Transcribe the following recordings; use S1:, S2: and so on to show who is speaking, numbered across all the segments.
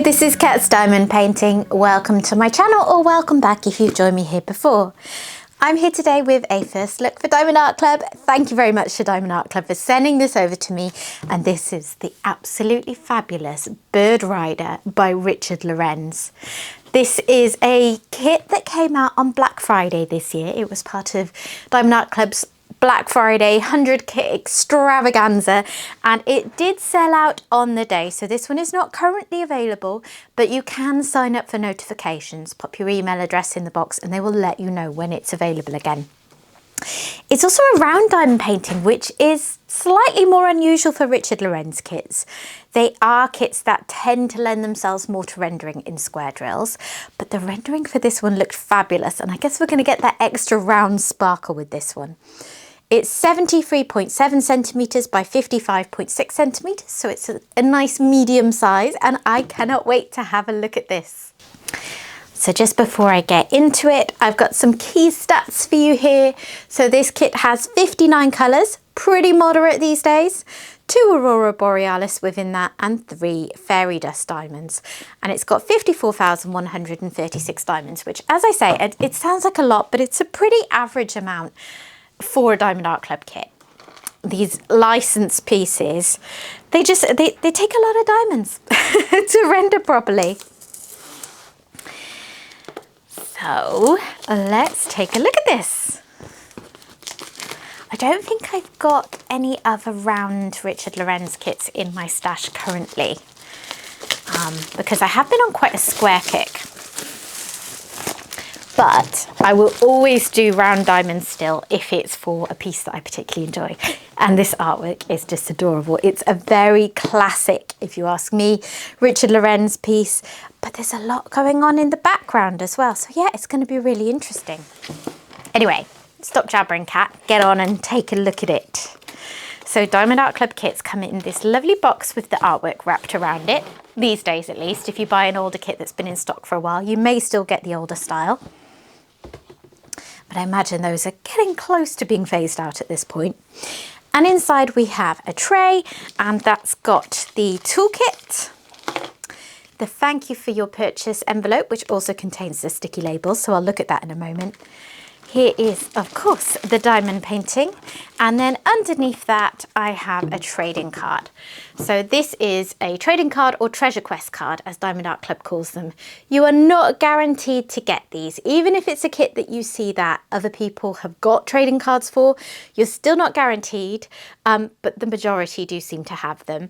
S1: this is Cat's Diamond Painting. Welcome to my channel, or welcome back if you've joined me here before. I'm here today with a first look for Diamond Art Club. Thank you very much to Diamond Art Club for sending this over to me. And this is the absolutely fabulous Bird Rider by Richard Lorenz. This is a kit that came out on Black Friday this year. It was part of Diamond Art Club's Black Friday 100 kit extravaganza, and it did sell out on the day. So this one is not currently available, but you can sign up for notifications. Pop your email address in the box and they will let you know when it's available again. It's also a round diamond painting, which is slightly more unusual for Richard Lorenz kits. They are kits that tend to lend themselves more to rendering in square drills, but the rendering for this one looked fabulous, and I guess we're going to get that extra round sparkle with this one. It's 73.7 centimetres by 55.6 centimetres, so it's a nice medium size, and I cannot wait to have a look at this. So just before I get into it, I've got some key stats for you here. So this kit has 59 colours, pretty moderate these days, 2 Aurora Borealis within that, and 3 Fairy Dust diamonds. And it's got 54,136 diamonds, which, as I say, it sounds like a lot, but it's a pretty average amount for a Diamond Art Club kit. These licensed pieces, they take a lot of diamonds to render properly. So let's take a look at this. I don't think I've got any other round Richard Lorenz kits in my stash currently, because I have been on quite a square kick. But I will always do round diamonds still if it's for a piece that I particularly enjoy. And this artwork is just adorable. It's a very classic, if you ask me, Richard Lorenz piece, but there's a lot going on in the background as well. So yeah, it's going to be really interesting. Anyway, stop jabbering, cat. Get on and take a look at it. So Diamond Art Club kits come in this lovely box with the artwork wrapped around it. These days at least. If you buy an older kit that's been in stock for a while, you may still get the older style. But I imagine those are getting close to being phased out at this point. And inside we have a tray, and that's got the toolkit, the thank you for your purchase envelope, which also contains the sticky labels, so I'll look at that in a moment. Here is, of course, the diamond painting, and then underneath that I have a trading card. So this is a trading card, or treasure quest card, as Diamond Art Club calls them. You are not guaranteed to get these. Even if it's a kit that you see that other people have got trading cards for, you're still not guaranteed, but the majority do seem to have them.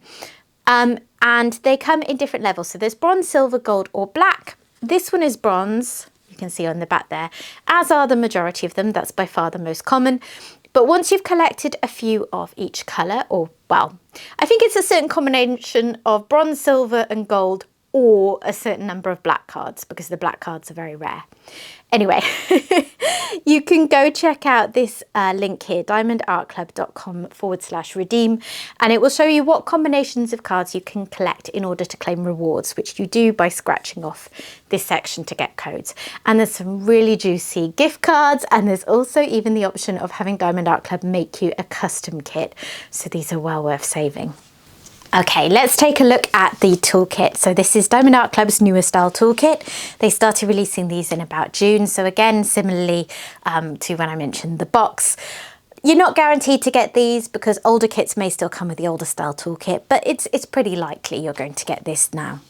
S1: And they come in different levels. So there's bronze, silver, gold, or black. This one is bronze. You can see on the back there, as are the majority of them. That's by far the most common. But once you've collected a few of each colour, or, well, I think it's a certain combination of bronze, silver and gold, or a certain number of black cards, because the black cards are very rare. Anyway, you can go check out this link here, diamondartclub.com/redeem, and it will show you what combinations of cards you can collect in order to claim rewards, which you do by scratching off this section to get codes. And there's some really juicy gift cards, and there's also even the option of having Diamond Art Club make you a custom kit. So these are well worth saving. Okay, let's take a look at the toolkit. So this is Diamond Art Club's newer style toolkit. They started releasing these in about June. So again, similarly to when I mentioned the box, you're not guaranteed to get these because older kits may still come with the older style toolkit, but it's pretty likely you're going to get this now,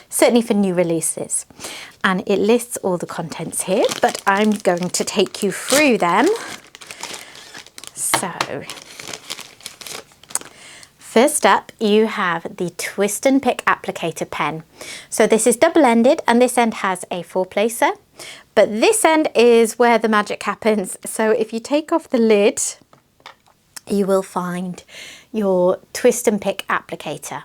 S1: certainly for new releases. And it lists all the contents here, but I'm going to take you through them. So first up, you have the Twist and Pick applicator pen. So this is double-ended, and this end has a 4-placer, but this end is where the magic happens. So if you take off the lid, you will find your Twist and Pick applicator.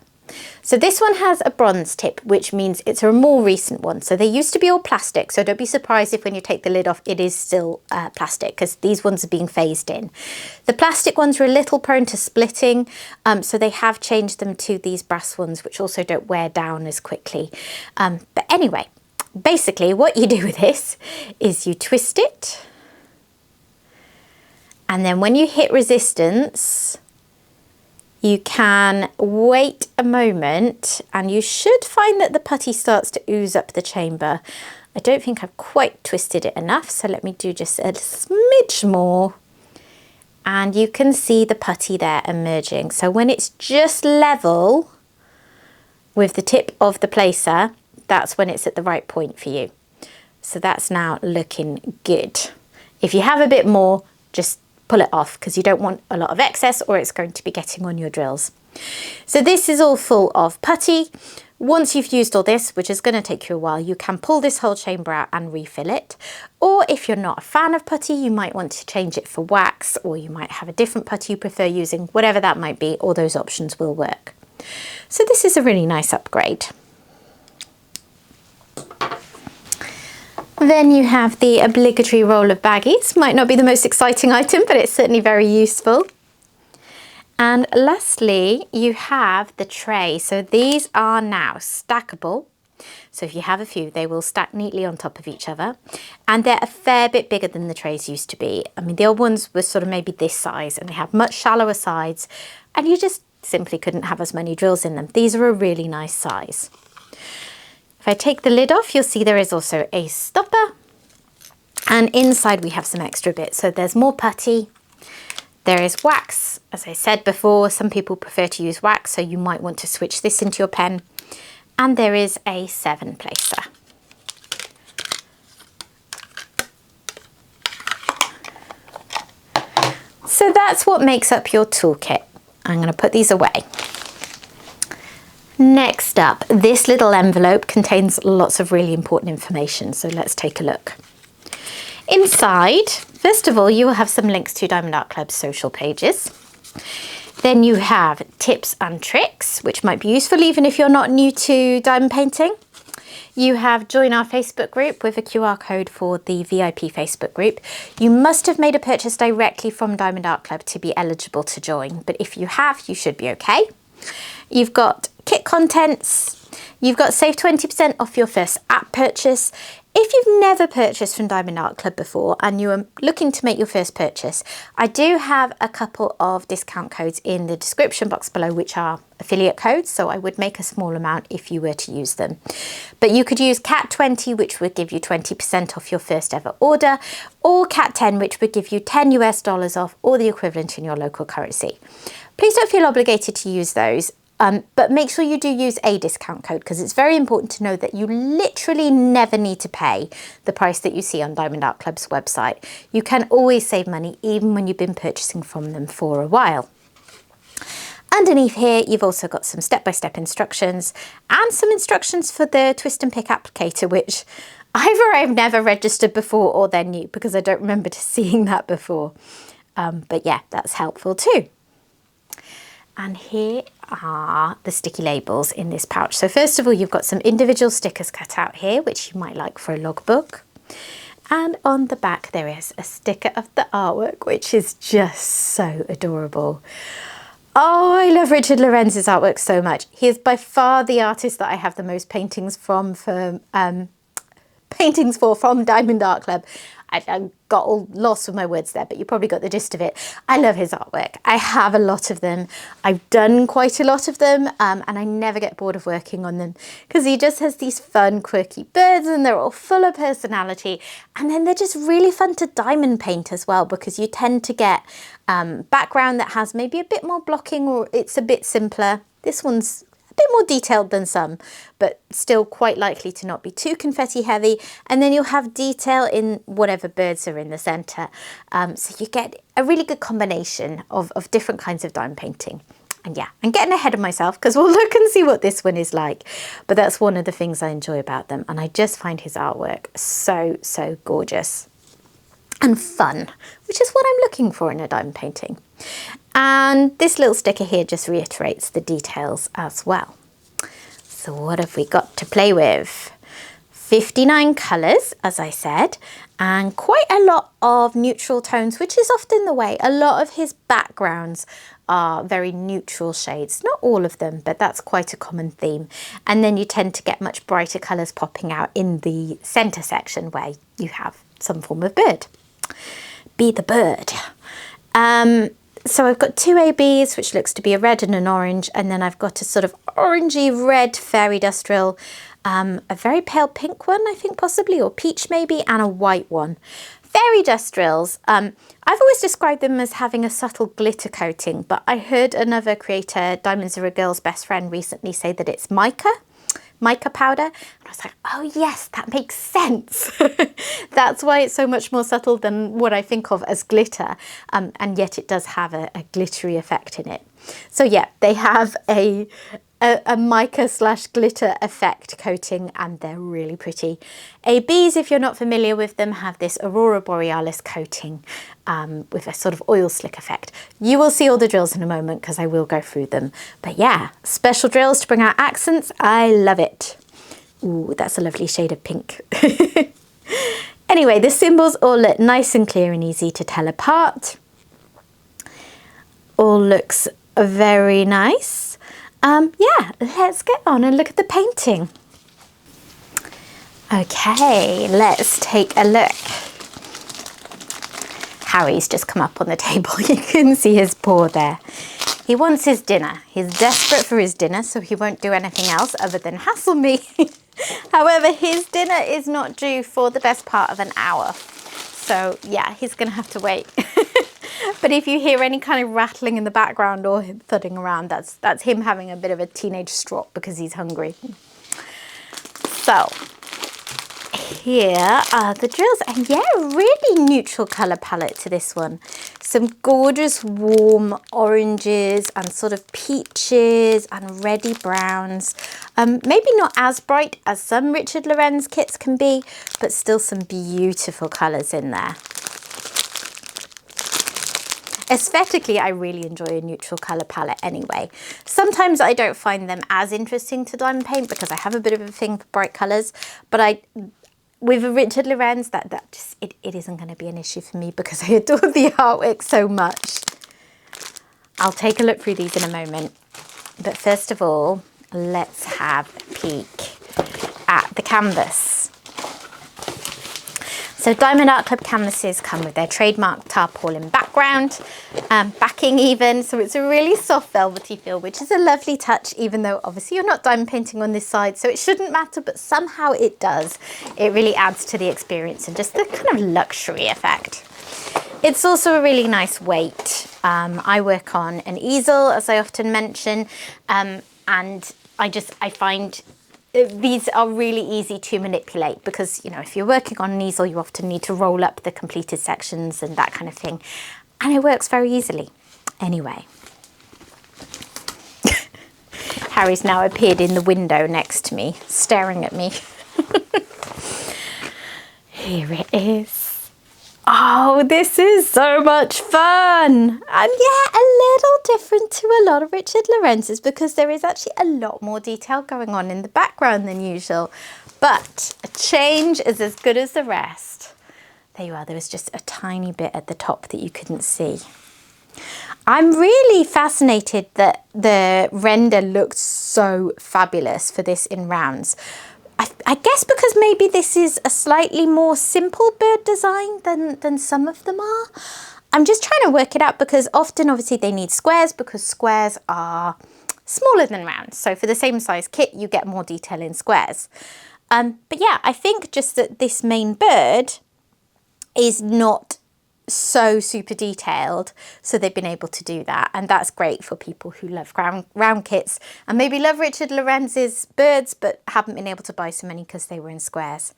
S1: So this one has a bronze tip, which means it's a more recent one. So they used to be all plastic, so don't be surprised if when you take the lid off it is still plastic, because these ones are being phased in. The plastic ones are a little prone to splitting, so they have changed them to these brass ones, which also don't wear down as quickly. But anyway, basically what you do with this is you twist it, and then when you hit resistance, You can wait a moment and you should find that the putty starts to ooze up the chamber. I don't think I've quite twisted it enough, so let me do just a smidge more. And you can see the putty there emerging. So when it's just level with the tip of the placer, that's when it's at the right point for you. So that's now looking good. If you have a bit more, just pull it off because you don't want a lot of excess or it's going to be getting on your drills. So this is all full of putty. Once you've used all this, which is going to take you a while, you can pull this whole chamber out and refill it. Or if you're not a fan of putty, you might want to change it for wax, or you might have a different putty you prefer using, whatever that might be, all those options will work. So this is a really nice upgrade. Then you have the obligatory roll of baggies. Might not be the most exciting item, but it's certainly very useful. And lastly, you have the tray. So these are now stackable. So if you have a few, they will stack neatly on top of each other. And they're a fair bit bigger than the trays used to be. I mean, the old ones were sort of maybe this size and they have much shallower sides and you just simply couldn't have as many drills in them. These are a really nice size. If I take the lid off, you'll see there is also a stopper. And inside we have some extra bits. So there's more putty. There is wax. As I said before, some people prefer to use wax, so you might want to switch this into your pen. And there is a 7 placer. So that's what makes up your toolkit. I'm going to put these away. Next up, this little envelope contains lots of really important information, so let's take a look. Inside, first of all, you will have some links to Diamond Art Club's social pages. Then you have tips and tricks, which might be useful even if you're not new to diamond painting. You have join our Facebook group with a QR code for the VIP Facebook group. You must have made a purchase directly from Diamond Art Club to be eligible to join, but if you have, you should be okay. You've got kit contents. You've got save 20% off your first app purchase. If you've never purchased from Diamond Art Club before and you are looking to make your first purchase, I do have a couple of discount codes in the description box below, which are affiliate codes, so I would make a small amount if you were to use them. But you could use CAT20, which would give you 20% off your first ever order, or CAT10, which would give you $10 US off, or the equivalent in your local currency. Please don't feel obligated to use those. But make sure you do use a discount code because it's very important to know that you literally never need to pay the price that you see on Diamond Art Club's website. You can always save money even when you've been purchasing from them for a while. Underneath here, you've also got some step-by-step instructions and some instructions for the twist and pick applicator, which either I've never registered before or they're new because I don't remember seeing that before. But yeah, that's helpful too. And here are the sticky labels in this pouch. So first of all, you've got some individual stickers cut out here, which you might like for a logbook. And on the back, there is a sticker of the artwork, which is just so adorable. Oh, I love Richard Lorenz's artwork so much. He is by far the artist that I have the most paintings from Diamond Art Club. I got all lost with my words there, but you probably got the gist of it. I love his artwork. I have a lot of them. I've done quite a lot of them, and I never get bored of working on them because he just has these fun, quirky birds and they're all full of personality. And then they're just really fun to diamond paint as well because you tend to get background that has maybe a bit more blocking or it's a bit simpler. This one's a bit more detailed than some, but still quite likely to not be too confetti heavy. And then you'll have detail in whatever birds are in the center. So you get a really good combination of different kinds of diamond painting. And yeah, I'm getting ahead of myself because we'll look and see what this one is like. But that's one of the things I enjoy about them. And I just find his artwork so, so gorgeous and fun, which is what I'm looking for in a diamond painting. And this little sticker here just reiterates the details as well. So what have we got to play with? 59 colours, as I said, and quite a lot of neutral tones, which is often the way. A lot of his backgrounds are very neutral shades. Not all of them, but that's quite a common theme. And then you tend to get much brighter colours popping out in the centre section where you have some form of bird. Be the bird. So I've got two ABs, which looks to be a red and an orange, and then I've got a sort of orangey red fairy dust drill, a very pale pink one, I think possibly, or peach maybe, and a white one. Fairy dust drills, I've always described them as having a subtle glitter coating, but I heard another creator, Diamonds Are a Girl's Best Friend, recently say that it's mica powder, and I was like, oh yes, that makes sense. That's why it's so much more subtle than what I think of as glitter, and yet it does have a glittery effect in it. So yeah, they have a mica / glitter effect coating, and they're really pretty. ABs, if you're not familiar with them, have this Aurora Borealis coating with a sort of oil slick effect. You will see all the drills in a moment because I will go through them. But yeah, special drills to bring out accents. I love it. Ooh, that's a lovely shade of pink. Anyway, the symbols all look nice and clear and easy to tell apart. All looks very nice. Yeah, let's get on and look at the painting. Okay, let's take a look. Harry's just come up on the table. You can see his paw there. He wants his dinner. He's desperate for his dinner, so he won't do anything else other than hassle me. However, his dinner is not due for the best part of an hour. So yeah, he's gonna have to wait. But if you hear any kind of rattling in the background or thudding around, that's him having a bit of a teenage strop because he's hungry. So here are the drills, and yeah, really neutral colour palette to this one. Some gorgeous warm oranges and sort of peaches and reddy browns. Maybe not as bright as some Richard Lorenz kits can be, but still some beautiful colours in there. Aesthetically, I really enjoy a neutral colour palette anyway. Sometimes I don't find them as interesting to diamond paint because I have a bit of a thing for bright colours, but with a Richard Lorenz, it isn't going to be an issue for me because I adore the artwork so much. I'll take a look through these in a moment. But first of all, let's have a peek at the canvas. So Diamond Art Club canvases come with their trademark tarpaulin background, backing even, so it's a really soft velvety feel, which is a lovely touch, even though obviously you're not diamond painting on this side, so it shouldn't matter, but somehow it does. It really adds to the experience and just the kind of luxury effect. It's also a really nice weight. I work on an easel, as I often mention, and I find these are really easy to manipulate because, you know, if you're working on an easel, you often need to roll up the completed sections and that kind of thing. And it works very easily. Anyway. Harry's now appeared in the window next to me, staring at me. Here it is. Oh, this is so much fun. And yeah, a little different to a lot of Richard Lorenz's because there is actually a lot more detail going on in the background than usual. But a change is as good as the rest. There you are, there was just a tiny bit at the top that you couldn't see. I'm really fascinated that the render looked so fabulous for this in rounds. I guess because maybe this is a slightly more simple bird design than some of them are. I'm just trying to work it out because often obviously they need squares because squares are smaller than rounds. So for the same size kit, you get more detail in squares. But yeah, I think just that this main bird is not so super detailed, so they've been able to do that, and that's great for people who love round kits and maybe love Richard Lorenz's birds but haven't been able to buy so many because they were in squares.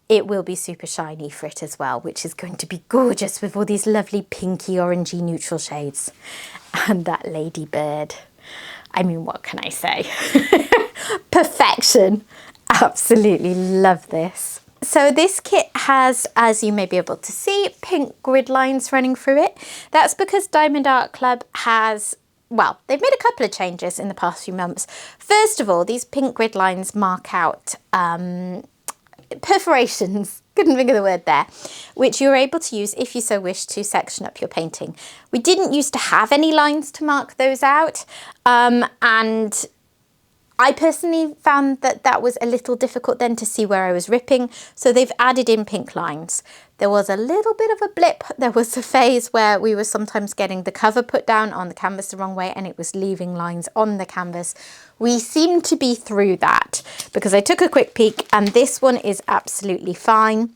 S1: It will be super shiny for it as well, which is going to be gorgeous with all these lovely pinky orangey neutral shades. And that ladybird, I mean, what can I say? Perfection. Absolutely love this. So this kit has, as you may be able to see, pink grid lines running through it. That's because Diamond Art Club has, well, they've made a couple of changes in the past few months. First of all, these pink grid lines mark out perforations, couldn't think of the word there, which you're able to use if you so wish to section up your painting. We didn't used to have any lines to mark those out, and I personally found that that was a little difficult then to see where I was ripping, so they've added in pink lines. There was a little bit of a blip. There was a phase where we were sometimes getting the cover put down on the canvas the wrong way and it was leaving lines on the canvas. We seem to be through that because I took a quick peek and this one is absolutely fine.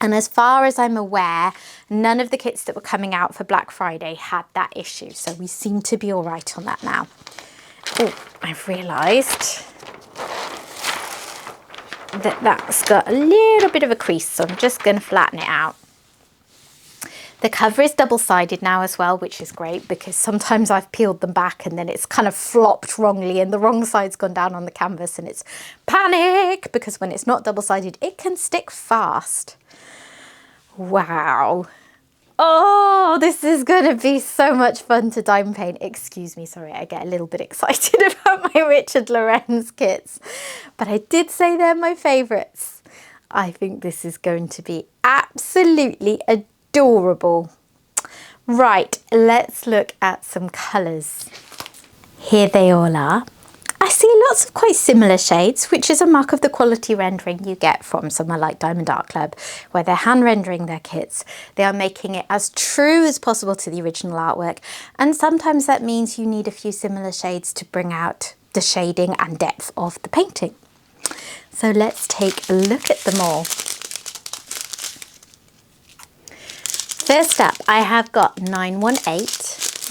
S1: And as far as I'm aware, none of the kits that were coming out for Black Friday had that issue. So we seem to be all right on that now. Oh, I've realised that that's got a little bit of a crease, so I'm just going to flatten it out. The cover is double-sided now as well, which is great because sometimes I've peeled them back and then it's kind of flopped wrongly and the wrong side's gone down on the canvas and it's panic because when it's not double-sided, it can stick fast. Wow. Oh, this is going to be so much fun to diamond paint. Excuse me, sorry, I get a little bit excited about my Richard Lorenz kits. But I did say they're my favourites. I think this is going to be absolutely adorable. Right, let's look at some colours. Here they all are. I see lots of quite similar shades, which is a mark of the quality rendering you get from somewhere like Diamond Art Club, where they're hand rendering their kits. They are making it as true as possible to the original artwork. And sometimes that means you need a few similar shades to bring out the shading and depth of the painting. So let's take a look at them all. First up, I have got 918,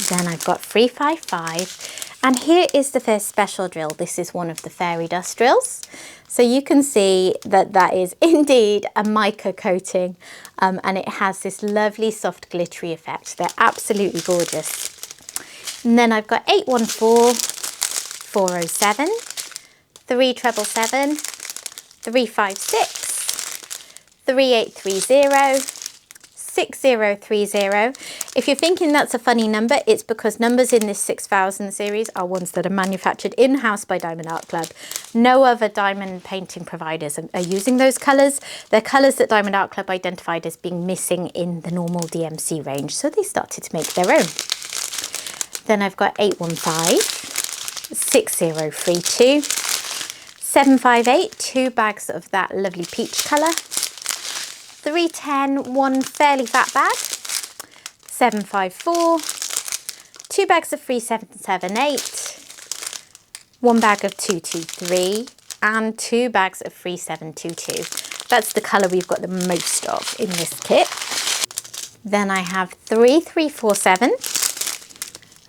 S1: then I've got 355, and here is the first special drill. This is one of the fairy dust drills. So you can see that that is indeed a mica coating and it has this lovely soft glittery effect. They're absolutely gorgeous. And then I've got 814, 407, 3777, 356, 3830, 6030. If you're thinking that's a funny number, it's because numbers in this 6000 series are ones that are manufactured in-house by Diamond Art Club. No other diamond painting providers are using those colours. They're colours that Diamond Art Club identified as being missing in the normal DMC range, so they started to make their own. Then I've got 815, 6032, 758, 2 bags of that lovely peach colour, 310, 1 fairly fat bag, 754, 2 bags of 3778, 1 bag of 223, and 2 bags of 3722. That's the colour we've got the most of in this kit. Then I have 3347,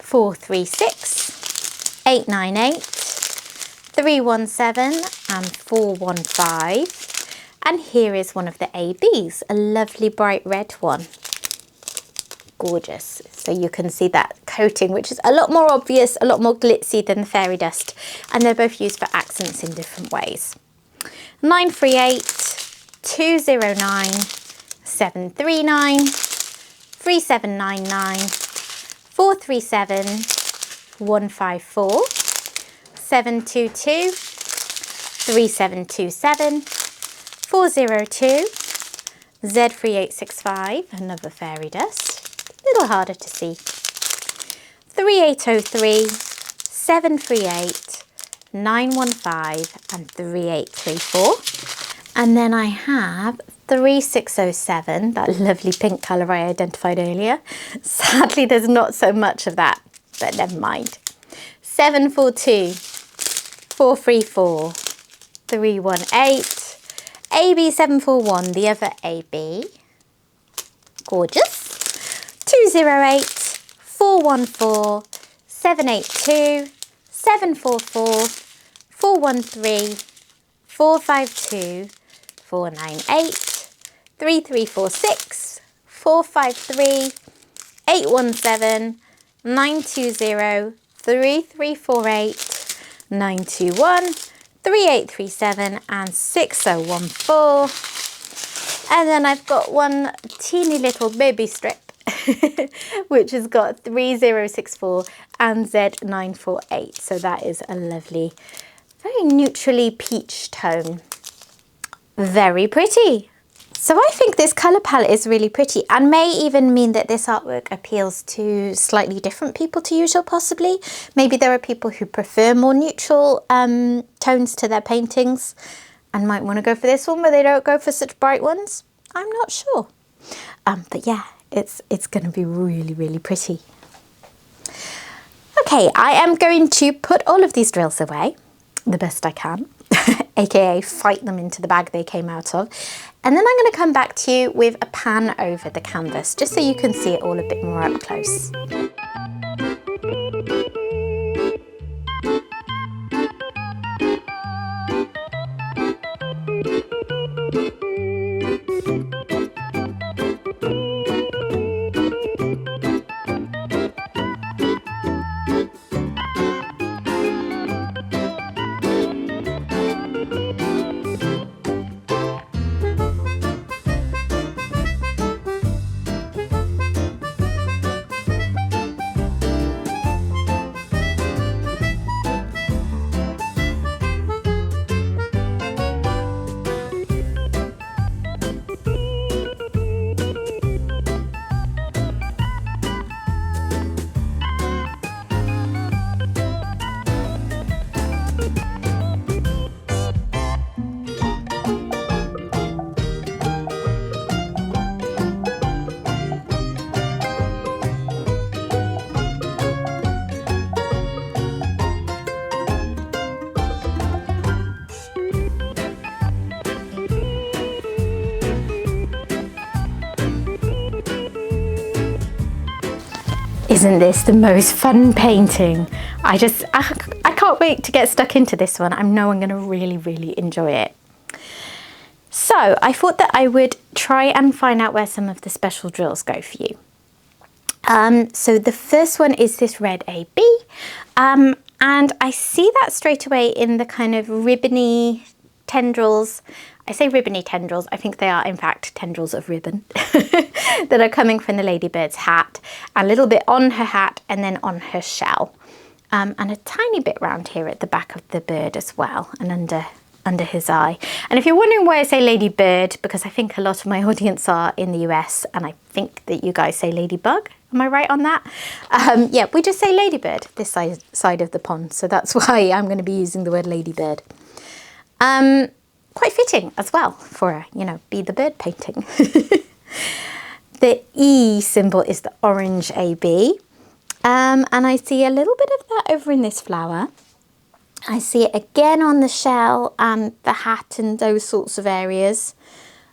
S1: 436, 898, 317, and 415. And here is one of the ABs, a lovely bright red one. Gorgeous. So you can see that coating, which is a lot more obvious, a lot more glitzy than the fairy dust. And they're both used for accents in different ways. 938, 209, 739, 3799, 437, 154, 722, 3727, 402, Z3865, another fairy dust, a little harder to see, 3803, 738, 915 and 3834. And then I have 3607, that lovely pink colour I identified earlier. Sadly, there's not so much of that, but never mind. 742, 434, 318, AB741, the other AB, gorgeous, 208, 414, 782, 744, 413, 452, 498, 3346, 453, 817, 920, 3348, 921, 3837 and 6014. And then I've got one teeny little baby strip which has got 3064 and Z948. So that is a lovely, very neutrally peach tone. Very pretty. So I think this colour palette is really pretty and may even mean that this artwork appeals to slightly different people to usual, possibly. Maybe there are people who prefer more neutral tones to their paintings and might want to go for this one where they don't go for such bright ones. I'm not sure. But yeah, it's going to be really, really pretty. Okay, I am going to put all of these drills away the best I can, aka fight them into the bag they came out of. And then I'm going to come back to you with a pan over the canvas, just so you can see it all a bit more up close. Isn't this the most fun painting? I can't wait to get stuck into this one. I know I'm going to really, really enjoy it. So I thought that I would try and find out where some of the special drills go for you. So the first one is this red AB, and I see that straight away in the kind of ribbony tendrils. I say ribbony tendrils, I think they are in fact tendrils of ribbon that are coming from the ladybird's hat, a little bit on her hat and then on her shell, and a tiny bit round here at the back of the bird as well, and under his eye. And if you're wondering why I say ladybird, because I think a lot of my audience are in the US and I think that you guys say ladybug. Am I right on that? Yeah, we just say ladybird this side of the pond, so that's why I'm going to be using the word ladybird. Quite fitting as well for a, you know, be the bird painting. The E symbol is the orange AB, and I see a little bit of that over in this flower. I see it again on the shell and the hat and those sorts of areas,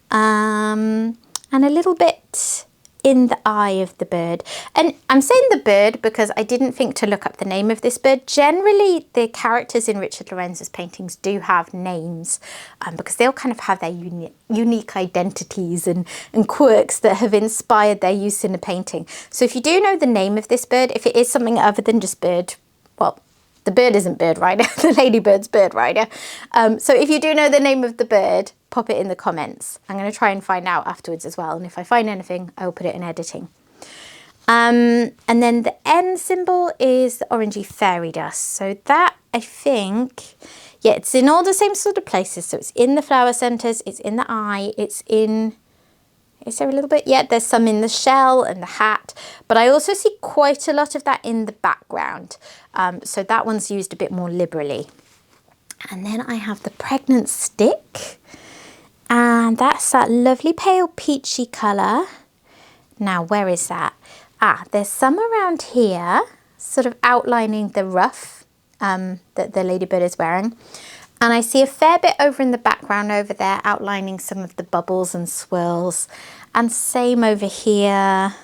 S1: and a little bit in the eye of the bird. And I'm saying the bird because I didn't think to look up the name of this bird. Generally, the characters in Richard Lorenz's paintings do have names, because they'll kind of have their unique identities and quirks that have inspired their use in a painting. So if you do know the name of this bird, if it is something other than just bird, well, the bird isn't Bird Rider, the ladybird's Bird Rider. So if you do know the name of the bird, pop it in the comments. I'm going to try and find out afterwards as well. And if I find anything, I'll put it in editing. And then the N symbol is the orangey fairy dust. So that, I think, yeah, it's in all the same sort of places. So it's in the flower centres, it's in the eye, it's in... Is there a little bit? Yeah, there's some in the shell and the hat, but I also see quite a lot of that in the background. So that one's used a bit more liberally. And then I have the pregnant stick, and that's that lovely pale peachy colour. Now, where is that? Ah, there's some around here, sort of outlining the ruff that the ladybird is wearing. And I see a fair bit over in the background over there, outlining some of the bubbles and swirls. And same over here.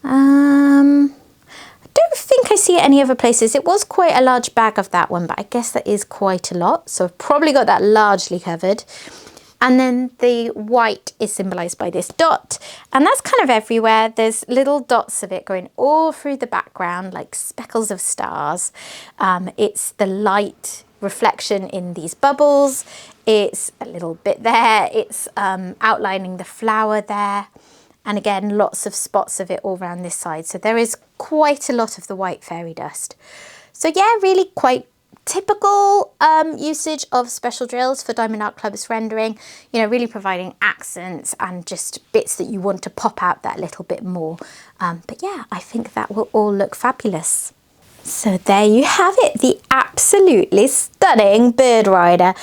S1: I don't think I see it any other places. It was quite a large bag of that one, but I guess that is quite a lot. So I've probably got that largely covered. And then the white is symbolised by this dot. And that's kind of everywhere. There's little dots of it going all through the background, like speckles of stars. It's the light reflection in these bubbles. It's a little bit there. It's outlining the flower there. And again, lots of spots of it all around this side. So there is quite a lot of the white fairy dust. So yeah, really quite typical usage of special drills for Diamond Art Club's rendering, you know, really providing accents and just bits that you want to pop out that little bit more. But yeah, I think that will all look fabulous. So there you have it, the absolutely stunning bird rider.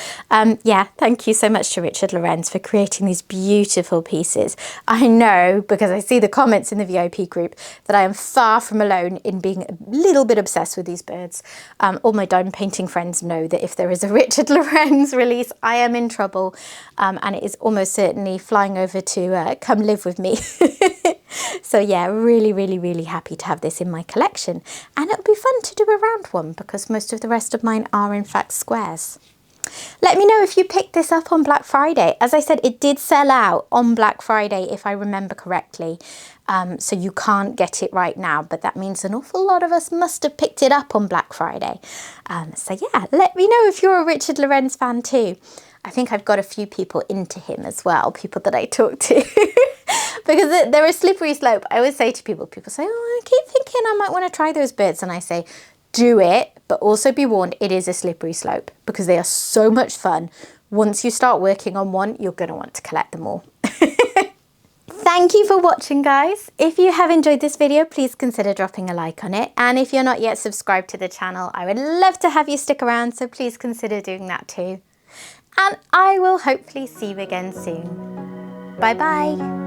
S1: Yeah, thank you so much to Richard Lorenz for creating these beautiful pieces. I know, because I see the comments in the VIP group, that I am far from alone in being a little bit obsessed with these birds. All my diamond painting friends know that if there is a Richard Lorenz release, I am in trouble, and it is almost certainly flying over to come live with me. So yeah, really, really, really happy to have this in my collection. And it'll be fun to do a round one because most of the rest of mine are in fact squares. Let me know if you picked this up on Black Friday. As I said, it did sell out on Black Friday, if I remember correctly. So you can't get it right now, but that means an awful lot of us must have picked it up on Black Friday. So yeah, let me know if you're a Richard Lorenz fan too. I think I've got a few people into him as well, people that I talk to. Because they're a slippery slope. I always say to people say, oh, I keep thinking I might want to try those birds. And I say, do it, but also be warned, it is a slippery slope because they are so much fun. Once you start working on one, you're going to want to collect them all. Thank you for watching, guys. If you have enjoyed this video, please consider dropping a like on it. And if you're not yet subscribed to the channel, I would love to have you stick around, so please consider doing that too. And I will hopefully see you again soon. Bye bye.